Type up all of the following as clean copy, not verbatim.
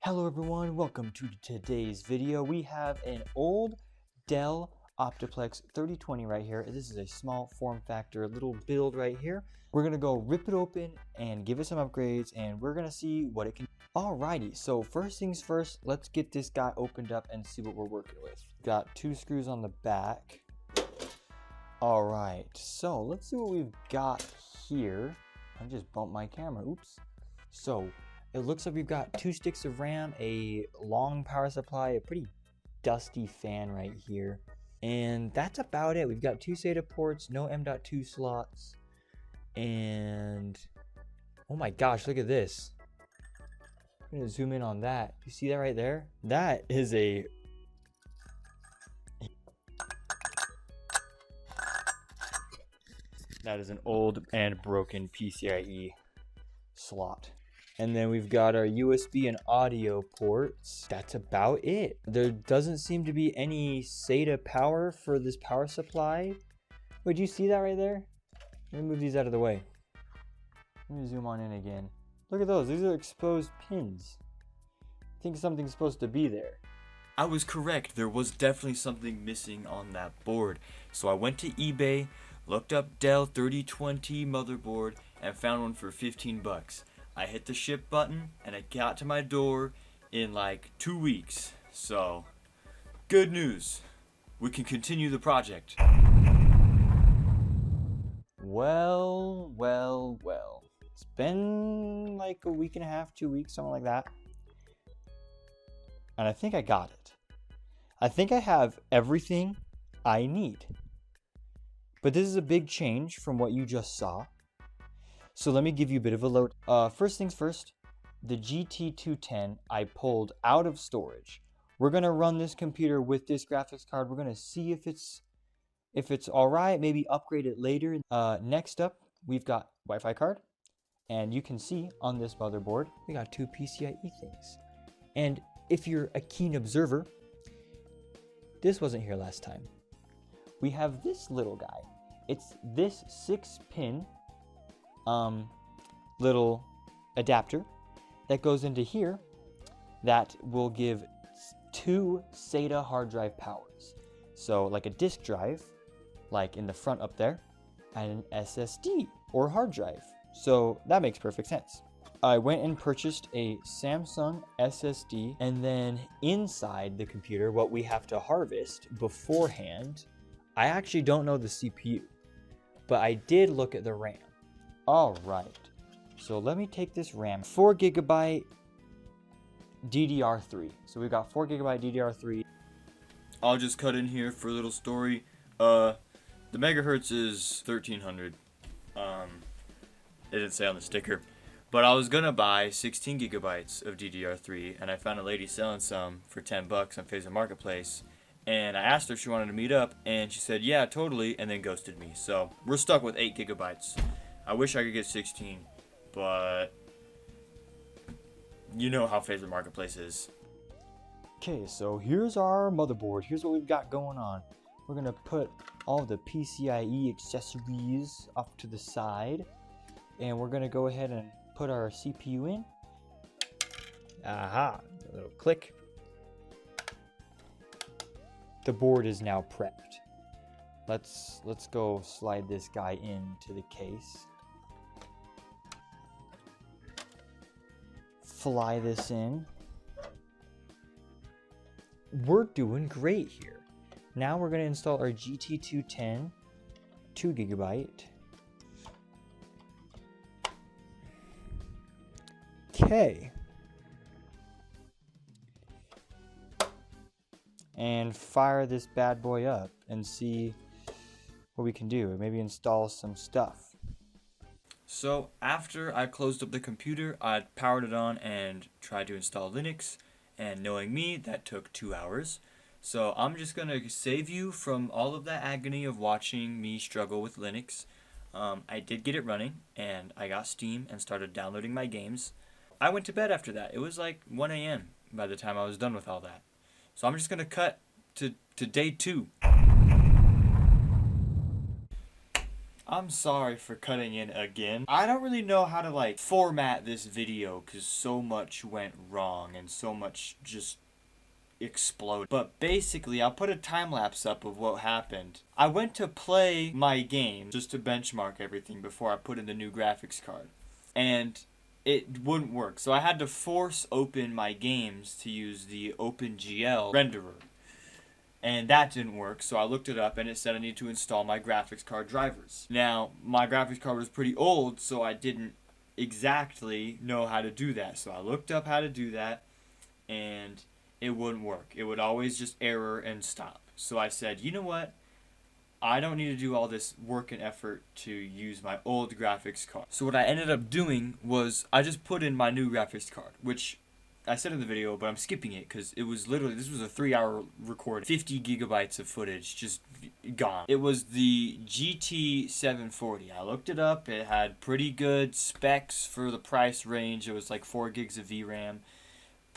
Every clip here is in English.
Hello everyone, welcome to today's video. We have an old Dell Optiplex 3020 right here. This is a small form factor little build right here. We're gonna go rip it open and give it some upgrades and we're gonna see what it can. Alrighty, so first things first, let's get this guy opened up and see what we're working with. Got two screws on the back. Alright, so let's see what we've got here. I just bumped my camera, oops. So it looks like we've got 2 sticks of RAM, a long power supply, a pretty dusty fan right here. And that's about it. We've got 2 SATA ports, no M.2 slots. And oh my gosh, look at this. I'm gonna zoom in on that. You see that right there? That is a an old and broken PCIe slot. And then we've got our USB and audio ports. That's about it. There doesn't seem to be any SATA power for this power supply. Wait, do you see that right there? Let me move these out of the way. Let me zoom on in again. Look at those. These are exposed pins. I think something's supposed to be there. I was correct. There was definitely something missing on that board. So I went to eBay, looked up Dell 3020 motherboard, and found one for 15 bucks. I hit the ship button and it got to my door in like 2 weeks. So, good news. We can continue the project. Well. It's been like a week and a half, 2 weeks, something like that. And I think I got it. I think I have everything I need. But this is a big change from what you just saw. So let me give you a bit of a load. First things first, the GT210 I pulled out of storage. We're gonna run this computer with this graphics card. We're gonna see if it's all right. Maybe upgrade it later. Next up, we've got Wi-Fi card, and you can see on this motherboard we got 2 PCIe things. And if you're a keen observer, this wasn't here last time. We have this little guy. It's this 6-pin little adapter that goes into here that will give 2 SATA hard drive powers. So like a disk drive, like in the front up there, and an SSD or hard drive. So that makes perfect sense. I went and purchased a Samsung SSD, and then inside the computer, what we have to harvest beforehand, I actually don't know the CPU, but I did look at the RAM. All right, so let me take this RAM, 4 GB DDR3. So we've got 4 GB DDR3. I'll just cut in here for a little story. The megahertz is 1300. It didn't say on the sticker. But I was gonna buy 16 gigabytes of DDR3, and I found a lady selling some for 10 bucks on Facebook Marketplace. And I asked her if she wanted to meet up, and she said, yeah, totally, and then ghosted me. So we're stuck with 8 gigabytes. I wish I could get 16, but you know how Facebook Marketplace is. Okay, so here's our motherboard. Here's what we've got going on. We're gonna put all the PCIe accessories off to the side, and we're gonna go ahead and put our CPU in. Aha, a little click. The board is now prepped. Let's go slide this guy into the case. Fly this in. We're doing great here. Now we're going to install our GT210 2 GB. Okay. And fire this bad boy up and see what we can do. Maybe install some stuff. So after I closed up the computer, I powered it on and tried to install Linux. And knowing me, that took 2 hours. So I'm just going to save you from all of that agony of watching me struggle with Linux. I did get it running, and I got Steam and started downloading my games. I went to bed after that. It was like 1 a.m. by the time I was done with all that. So I'm just going to cut to day 2. I'm sorry for cutting in again. I don't really know how to like format this video because so much went wrong and so much just exploded. But basically, I'll put a time lapse up of what happened. I went to play my game just to benchmark everything before I put in the new graphics card. And it wouldn't work. So I had to force open my games to use the OpenGL renderer. And that didn't work, so I looked it up and it said I need to install my graphics card drivers. Now, my graphics card was pretty old, so I didn't exactly know how to do that. So I looked up how to do that, and it wouldn't work. It would always just error and stop. So I said, you know what? I don't need to do all this work and effort to use my old graphics card. So what I ended up doing was I just put in my new graphics card, which I said in the video, but I'm skipping it because it was literally, this was a 3-hour record, 50 gigabytes of footage just gone. It was the GT 740. I looked it up. It had pretty good specs for the price range. It was like 4 gigs of VRAM.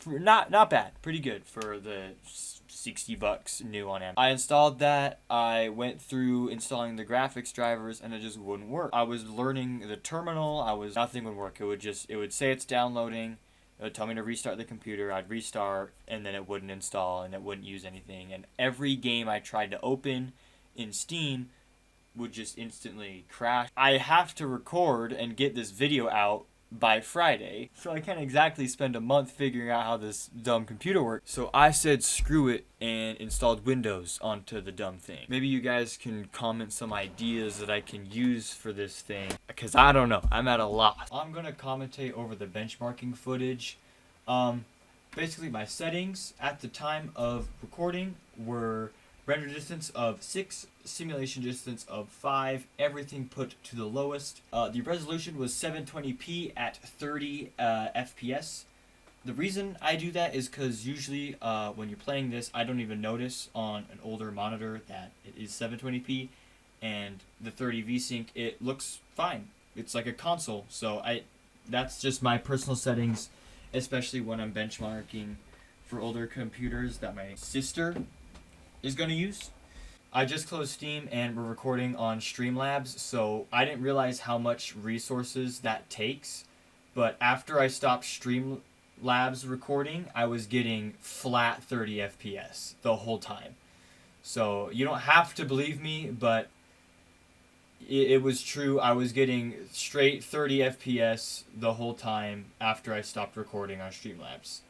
Not bad. Pretty good for the $60 new on Amazon. I installed that. I went through installing the graphics drivers and it just wouldn't work. I was learning the terminal. Nothing would work. It would say it's downloading. It would tell me to restart the computer. I'd restart and then it wouldn't install and it wouldn't use anything. And every game I tried to open in Steam would just instantly crash. I have to record and get this video out by Friday, so I can't exactly spend a month figuring out how this dumb computer works. So I said screw it and installed Windows onto the dumb thing. Maybe you guys can comment some ideas that I can use for this thing, because I don't know, I'm at a loss. I'm gonna commentate over the benchmarking footage. Basically my settings at the time of recording were render distance of 6, simulation distance of 5, everything put to the lowest. The resolution was 720p at 30 FPS. The reason I do that is because usually when you're playing this, I don't even notice on an older monitor that it is 720p, and the 30 VSync, it looks fine. It's like a console, so that's just my personal settings, especially when I'm benchmarking for older computers that my sister is going to use. I just closed Steam and we're recording on Streamlabs, so I didn't realize how much resources that takes, but after I stopped Streamlabs recording, I was getting flat 30 FPS the whole time. So you don't have to believe me, but it was true. I was getting straight 30 FPS the whole time after I stopped recording on Streamlabs.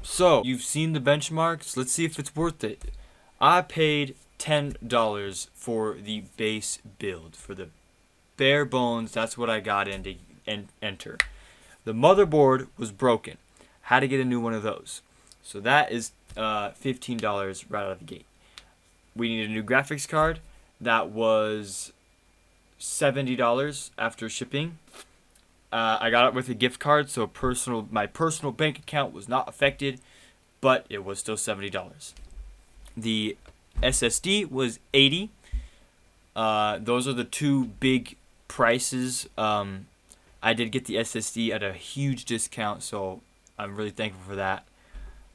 So, you've seen the benchmarks. Let's see if it's worth it. I paid $10 for the base build, for the bare bones. That's what I got in to enter. The motherboard was broken. Had to get a new one of those. So that is $15 right out of the gate. We need a new graphics card. That was $70 after shipping. I got it with a gift card, so my personal bank account was not affected, but it was still $70. The SSD was $80. Those are the two big prices. I did get the SSD at a huge discount, so I'm really thankful for that.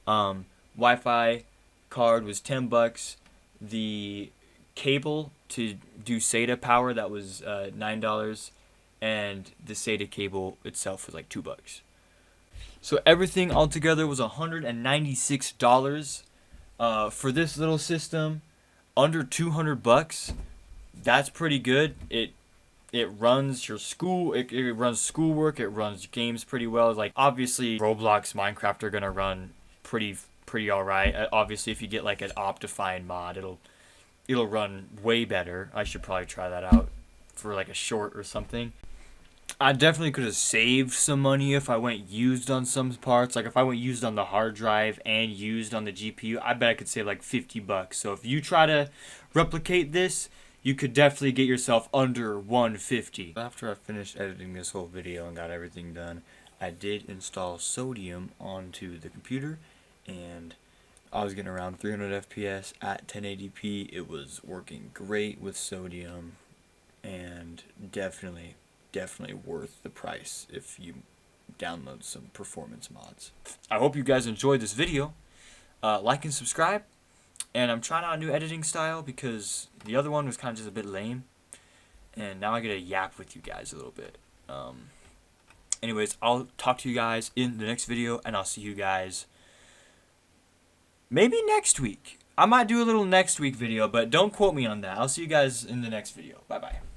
Wi-Fi card was $10. The cable to do SATA power, that was $9, and the SATA cable itself was like $2. So everything altogether was $196. For this little system, under $200, that's pretty good. It runs your school, it runs schoolwork, it runs games pretty well. Like obviously Roblox, Minecraft are gonna run pretty alright. Obviously if you get like an Optifine mod, it'll run way better. I should probably try that out for like a short or something. I definitely could have saved some money if I went used on some parts. Like if I went used on the hard drive and used on the GPU, I bet I could save like $50. So if you try to replicate this, you could definitely get yourself under $150. After I finished editing this whole video and got everything done, I did install Sodium onto the computer, and I was getting around 300 FPS at 1080p. It was working great with Sodium, and definitely worth the price if you download some performance mods. I hope you guys enjoyed this video. Like and subscribe. And I'm trying out a new editing style because the other one was kind of just a bit lame. and now I get to yap with you guys a little bit. Anyways, I'll talk to you guys in the next video, and I'll see you guys maybe next week. I might do a little next week video, but don't quote me on that. I'll see you guys in the next video. Bye-bye.